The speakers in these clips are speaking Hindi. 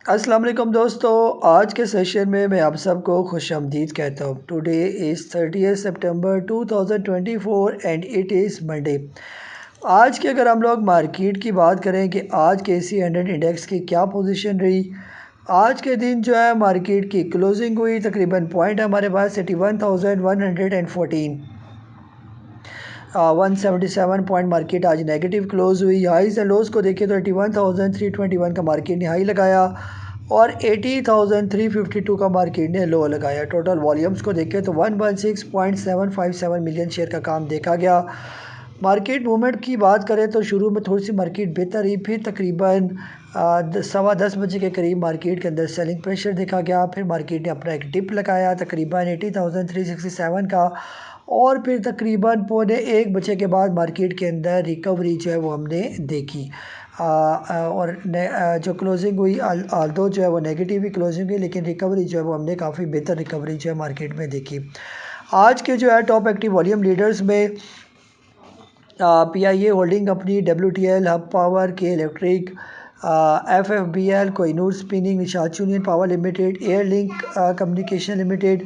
अस्सलाम वालेकुम दोस्तों। आज के सेशन में मैं आप सबको खुशामदीद कहता हूँ। Today is 30 September 2024 and it is Monday. आज के अगर हम लोग मार्केट की बात करें कि आज के KC 100 इंडेक्स की क्या पोजीशन रही। आज के दिन जो है मार्केट की क्लोजिंग हुई, तकरीबन पॉइंट हमारे पास 81,114, 177 पॉइंट मार्केट आज नेगेटिव क्लोज हुई। हाइज एंड लोज को देखें तो 81,321 का मार्केट ने हाई लगाया और 80,352 का मार्केट ने लो लगाया। टोटल वॉल्यूम्स को देखें तो 116.757 मिलियन शेयर का काम देखा गया। मार्केट मूवमेंट की बात करें तो शुरू में थोड़ी सी मार्केट बेहतर रही, फिर तकरीबन 10:15 के करीब मार्केट के अंदर सेलिंग प्रेशर देखा गया। फिर मार्केट ने अपना एक डिप लगाया तकरीबन 80,367 का, और फिर तकरीबन 12:45 के बाद मार्केट के अंदर रिकवरी जो है वो हमने देखी। जो क्लोजिंग हुई आल्दो जो है वो नेगेटिव ही क्लोजिंग हुई, लेकिन रिकवरी जो है वो हमने काफ़ी बेहतर रिकवरी जो है मार्केट में देखी। आज के जो है टॉप एक्टिव वॉल्यूम लीडर्स में PIA holding company, WTL, Hub power, K electric, FFBL, Kohinoor spinning, Nishat union power limited, air link communication limited,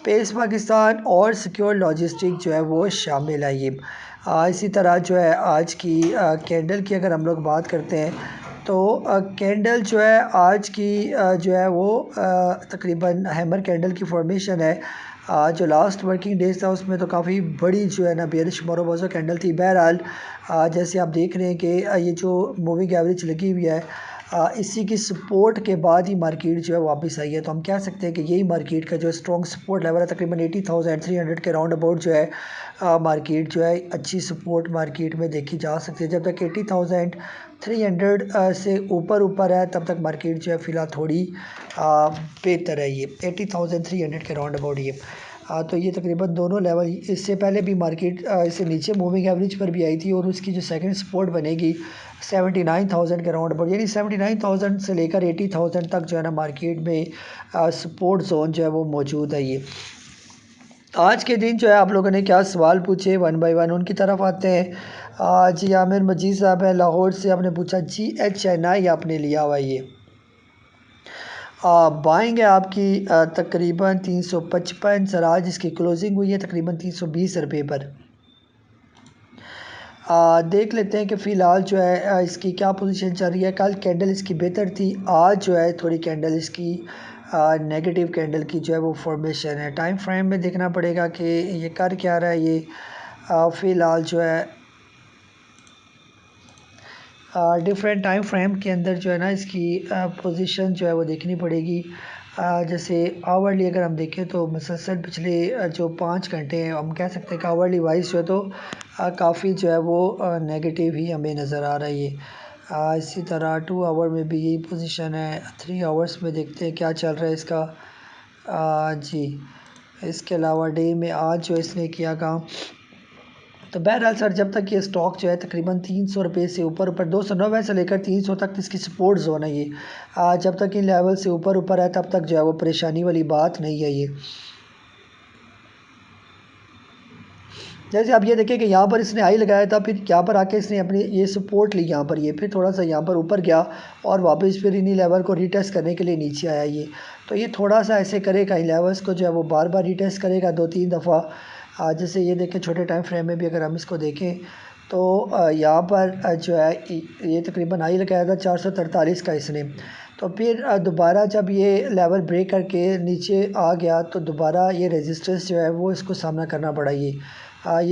pace Pakistan और सिक्योर लॉजिस्टिक जो है वो शामिल है। ये इसी तरह जो है आज की कैंडल की अगर हम लोग बात करते हैं तो कैंडल जो है आज की जो है वो तकरीबन हैमर कैंडल की फॉर्मेशन है। जो लास्ट वर्किंग डेज था उसमें तो काफ़ी बड़ी जो है ना बेयरिश मोरोबोजो कैंडल थी। बहरहाल जैसे आप देख रहे हैं कि ये जो मूविंग एवरेज लगी हुई है, इसी की सपोर्ट के बाद ही मार्केट जो है वापस आई है। तो हम कह सकते हैं कि यही मार्केट का जो स्ट्रॉन्ग सपोर्ट लेवल है, तकरीबन 80,300 के राउंड अबाउट जो है मार्केट जो है अच्छी सपोर्ट मार्केट में देखी जा सकती है। जब तक 80,300 से ऊपर है तब तक मार्केट जो है फ़िलहाल थोड़ी बेहतर है। ये 80,300 के राउंड अबाउट ये तो ये तकरीबन दोनों लेवल, इससे पहले भी मार्केट इससे नीचे मूविंग एवरेज पर भी आई थी, और उसकी जो सेकंड सपोर्ट बनेगी 79,000 के राउंड अबाउट, यानी 79,000 से लेकर 80,000 तक जो है ना मार्केट में सपोर्ट जोन जो है वो मौजूद है। ये आज के दिन जो है आप लोगों ने क्या सवाल पूछे, वन बाय वन उनकी तरफ आते हैं। जी आमिर मजीद साहब है लाहौर से, आपने पूछा GHNI आपने लिया हुआ। ये बाइंग है आपकी तकरीबन 355 सर, आज इसकी क्लोजिंग हुई है तकरीबन 320 रुपये पर। देख लेते हैं कि फ़िलहाल जो है इसकी क्या पोजीशन चल रही है। कल कैंडल इसकी बेहतर थी, आज जो है थोड़ी कैंडल इसकी नेगेटिव कैंडल की जो है वो फॉर्मेशन है। टाइम फ्रेम में देखना पड़ेगा कि ये कर क्या रहा है। ये फ़िलहाल जो है डिफरेंट टाइम फ्रेम के अंदर जो है ना इसकी पोजीशन जो है वो देखनी पड़ेगी। जैसे आवरली अगर हम देखें तो मुसलसल पिछले जो 5 घंटे हैं, हम कह सकते हैं कि आवरली वाइज जो है तो काफ़ी जो है वो नेगेटिव ही हमें नज़र आ रहा है। ये इसी तरह 2 आवर में भी यही पोजीशन है। 3 आवर्स में देखते हैं क्या चल रहा है इसका। जी इसके अलावा डे में आज जो इसने किया काम, तो बहरहाल सर जब तक ये स्टॉक जो है तकरीबन 300 रुपये से ऊपर 290 से लेकर 300 तक इसकी सपोर्ट जोन है। ये जब तक इन लेवल से ऊपर है तब तक जो है वो परेशानी वाली बात नहीं है। ये जैसे आप ये देखें कि यहाँ पर इसने हाई लगाया था, फिर यहाँ पर आके इसने अपनी ये सपोर्ट ली यहाँ पर, ये फिर थोड़ा सा यहाँ पर ऊपर गया और वापस फिर इन्हीं लेवल को रीटेस्ट करने के लिए नीचे आया। ये तो ये थोड़ा सा ऐसे करेगा, इन लेवल्स को जो है वो बार बार रीटेस्ट करेगा 2-3 दफ़ा। जैसे ये देखें छोटे टाइम फ्रेम में भी अगर हम इसको देखें तो यहाँ पर जो है ये तकरीबन हाई लगाया था 443 का इसने। तो फिर दोबारा जब ये लेवल ब्रेक करके नीचे आ गया तो दोबारा ये रेजिस्टेंस जो है वो इसको सामना करना पड़ा। ये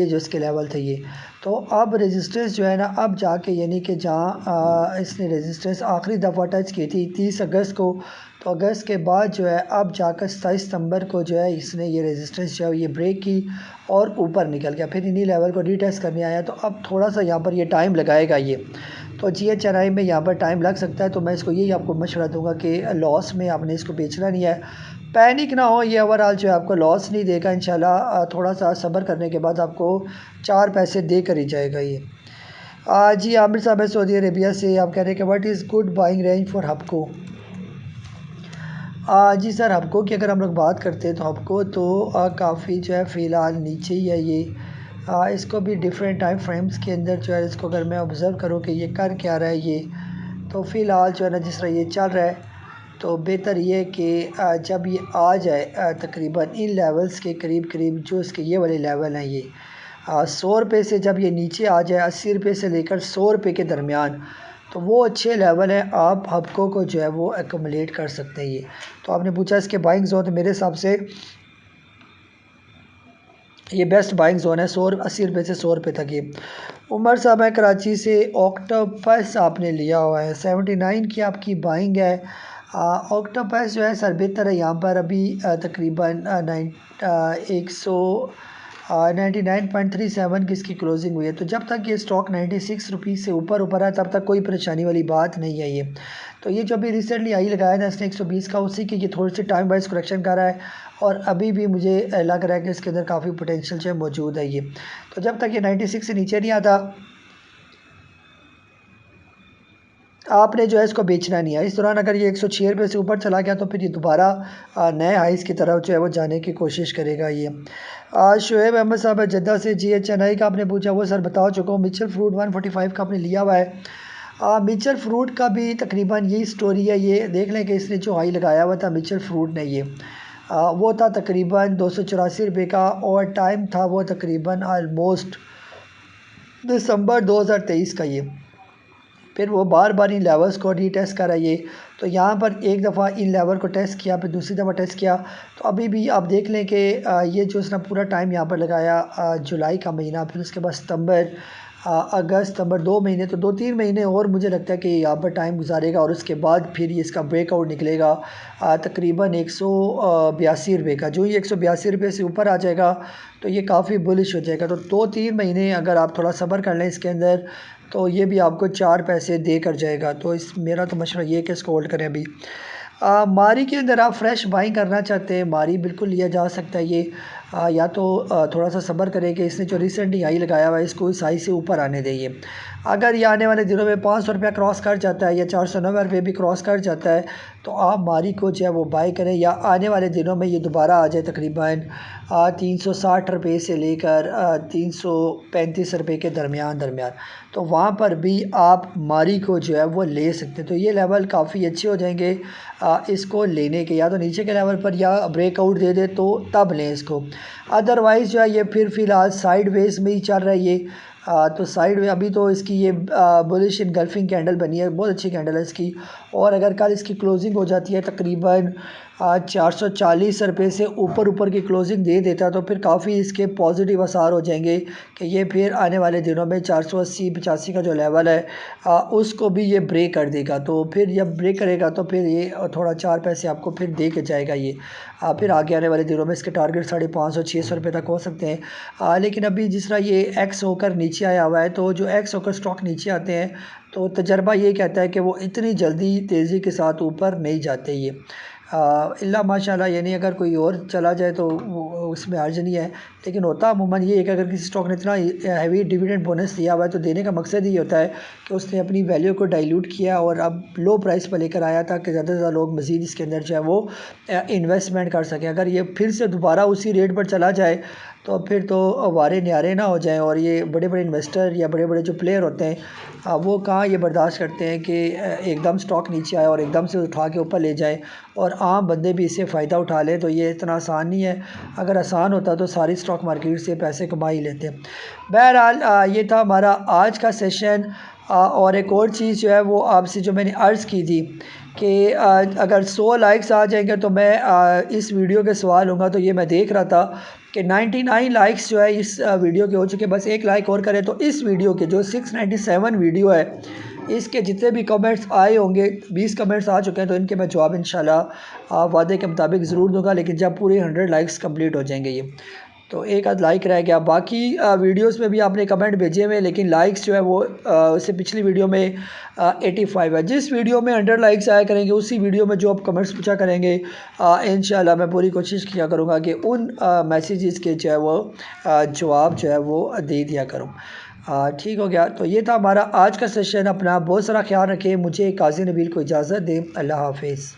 जो इसके लेवल थे ये, तो अब रेजिस्टेंस जो है ना अब जाके, यानी कि जहाँ इसने रेजिस्टेंस आखिरी दफ़ा टच की थी 30 अगस्त को, तो अगस्त के बाद जो है अब जाकर 27 सितंबर को जो है इसने ये रेजिस्टेंस जो है ये ब्रेक की और ऊपर निकल गया, फिर इन्हीं लेवल को रीटेस्ट करने आया। तो अब थोड़ा सा यहाँ पर ये टाइम लगाएगा। ये तो GHNI में यहाँ पर टाइम लग सकता है। तो मैं इसको यही आपको मशवरा दूंगा कि लॉस में आपने इसको बेचना नहीं है, पैनिक ना हो। ये ओवरऑल जो है आपको लॉस नहीं देगा इंशाल्लाह, थोड़ा सा सब्र करने के बाद आपको 4 पैसे दे कर ही जाएगा। ये जी आमिर साहब है सऊदी अरेबिया से, आप कह रहे हैं कि what is good buying range for Hubco. जी सर हबको की अगर हम लोग बात करते हैं तो हबको तो काफ़ी जो है फ़िलहाल नीचे ही है। ये इसको भी डिफरेंट टाइम फ्रेम्स के अंदर जो है इसको अगर मैं ऑब्ज़र्व करूँ कि ये कर क्या रहा है, ये तो फ़िलहाल जो है ना जिस तरह ये चल रहा है तो बेहतर ये कि जब ये आ जाए तकरीबन इन लेवल्स के करीब करीब, जो इसके ये वाले लेवल हैं, ये 100 रुपये से जब ये नीचे आ जाए 80 रुपये से लेकर 100 रुपये के दरमियान, तो वो अच्छे लेवल हैं, आप हब्कों को जो है वो एकमुलेट कर सकते हैं। ये तो आपने पूछा इसके बाइंग जोन, तो मेरे हिसाब से ये बेस्ट बाइंग जोन है, 80 रुपये से 100 रुपये तक। ये उमर साहब है कराची से, ऑक्टोपस आपने लिया हुआ है, 79 की आपकी बाइंग है। ऑक्टोपस जो है सर बेहतर है यहाँ पर अभी तकरीबन 99.37 की इसकी क्लोजिंग हुई है। तो जब तक ये स्टॉक 96 रुपीज़ से ऊपर है तब तक कोई परेशानी वाली बात नहीं है। ये तो ये जो अभी रिसेंटली आई लगाया था इसने 120 का, उसी की ये थोड़ी सी टाइम वाइज करेक्शन कर रहा है और अभी भी मुझे लग रहा है कि इसके अंदर काफ़ी पोटेंशियल जो है मौजूद है। ये तो जब तक ये 96 से नीचे नहीं आता आपने जो है इसको बेचना नहीं है। इस दौरान अगर ये 106 रुपये से ऊपर चला गया तो फिर ये दोबारा नए हाइस की तरफ जो है वो जाने की कोशिश करेगा। ये शुएब अहमद साहब है जद्दा से, GH का आपने पूछा, वो सर बता चुका हूँ। मिचल फ्रूट 145 का आपने लिया हुआ है। मिचल फ्रूट का भी तकरीबन यही स्टोरी है। ये देख लें कि इसने जो हाई लगाया हुआ था मिचल फ्रूट ने, ये वो था तकरीबन 284 रुपये का और टाइम था वो तकरीबन आलमोस्ट दिसंबर 2023 का। ये फिर वो बार बार इन लेवल्स को रीटेस्ट कर रहा है। ये तो यहाँ पर एक दफ़ा इन लेवल को टेस्ट किया, फिर दूसरी दफ़ा टेस्ट किया, तो अभी भी आप देख लें कि ये जो इसने पूरा टाइम यहाँ पर लगाया जुलाई का महीना, फिर उसके बाद सितंबर, अगस्त, सितंबर, 2 महीने, तो 2-3 महीने और मुझे लगता है कि यहाँ पर टाइम गुजारेगा और उसके बाद फिर ये इसका ब्रेकआउट निकलेगा तकरीबन 182 रुपये का। जो ये 182 रुपये से ऊपर आ जाएगा तो ये काफ़ी बुलिश हो जाएगा। तो 2-3 महीने अगर आप थोड़ा सब्र कर लें इसके अंदर तो ये भी आपको 4 पैसे दे कर जाएगा। तो इस मेरा तो मशवरा ये है कि इसको होल्ड करें अभी। मारी के अंदर आप फ्रेश बाइंग करना चाहते हैं, मारी बिल्कुल लिया जा सकता है। ये या तो थोड़ा सा सब्र करें कि इसने जो रिसेंटली हाई लगाया हुआ है इसको इस हाई से ऊपर आने दें। अगर ये आने वाले दिनों में 500 रुपया क्रॉस कर जाता है या 490 रुपये भी क्रॉस कर जाता है तो आप मारी को जो है वो बाई करें, या आने वाले दिनों में ये दोबारा आ जाए तकरीबन 360 रुपये से लेकर 335 रुपये के दरमियान तो वहाँ पर भी आप मारी को जो है वो ले सकते हैं। तो ये लेवल काफ़ी अच्छे हो जाएंगे इसको लेने के, या तो नीचे के लेवल पर या ब्रेकआउट दे दे तो तब लें इसको। अदरवाइज़ जो है ये फिर फ़िलहाल साइड वेज में ही चल रहा है। ये तो साइड में अभी तो इसकी ये बुलिश इनगल्फिंग कैंडल बनी है, बहुत अच्छी कैंडल है इसकी। और अगर कल इसकी क्लोजिंग हो जाती है तकरीबन 440 रुपये से ऊपर की क्लोजिंग दे देता है तो फिर काफ़ी इसके पॉजिटिव असर हो जाएंगे कि ये फिर आने वाले दिनों में 480-85 का जो लेवल है उसको भी ये ब्रेक कर देगा। तो फिर जब ब्रेक करेगा तो फिर ये थोड़ा 4 पैसे आपको फिर दे के जाएगा। ये फिर आगे आने वाले दिनों में इसके टारगेट 550-600 रुपये तक हो सकते हैं। लेकिन अभी जिस तरह ये एक्स होकर नीचे आया हुआ है, तो जो एक्स होकर स्टॉक नीचे आते हैं तो तजर्बा ये कहता है कि वो इतनी जल्दी तेज़ी के साथ ऊपर नहीं जाते। ये इल्ला माशाल्लाह, यानी अगर कोई और चला जाए तो उसमें हर्ज नहीं है। लेकिन होता अमूमन ये है कि अगर किसी स्टॉक ने इतना हैवी डिविडेंड बोनस दिया हुआ है तो देने का मकसद ये होता है कि उसने अपनी वैल्यू को डाइल्यूट किया और अब लो प्राइस पर लेकर आया ताकि ज़्यादा से ज़्यादा लोग मज़ीद इसके अंदर जो है वो इन्वेस्टमेंट कर सकें। अगर ये फिर से दोबारा उसी रेट पर चला जाए तो फिर तो वारे न्यारे ना हो जाएं, और ये बड़े बड़े इन्वेस्टर या बड़े बड़े जो प्लेयर होते हैं वो कहाँ ये बर्दाश्त करते हैं कि एकदम स्टॉक नीचे आए और एकदम से उठा के ऊपर ले जाए और आम बंदे भी इससे फ़ायदा उठा लें। तो ये इतना आसान नहीं है, अगर आसान होता तो सारी स्टॉक मार्केट से पैसे कमा ही लेते। बहरहाल ये था हमारा आज का सेशन। और एक और चीज़ जो है वो आपसे जो मैंने अर्ज़ की थी कि अगर 100 लाइक्स आ जाएंगे तो मैं इस वीडियो के सवाल होंगे। तो ये मैं देख रहा था कि 99 लाइक्स जो है इस वीडियो के हो चुके, बस एक लाइक और करें तो इस वीडियो के जो 697 वीडियो है इसके जितने भी कमेंट्स आए होंगे, 20 कमेंट्स आ चुके हैं, तो इनके मैं जवाब इंशाल्लाह वादे के मुताबिक ज़रूर दूंगा, लेकिन जब पूरे 100 लाइक्स कंप्लीट हो जाएंगे। ये तो एक आध लाइक रह गया, बाकी वीडियोस में भी आपने कमेंट भेजे हुए, लेकिन लाइक्स जो है वो उससे पिछली वीडियो में 85 है। जिस वीडियो में 100 लाइक्स आया करेंगे उसी वीडियो में जो आप कमेंट्स पूछा करेंगे इंशाल्लाह मैं पूरी कोशिश किया करूँगा कि उन मैसेजेस के जो है वो जवाब जो है वो दे दिया करूँ। ठीक हो गया। तो ये था हमारा आज का सेशन। अपना बहुत सारा ख्याल रखें। मुझे काजी नबील को इजाज़त दें। अल्लाह हाफिज़।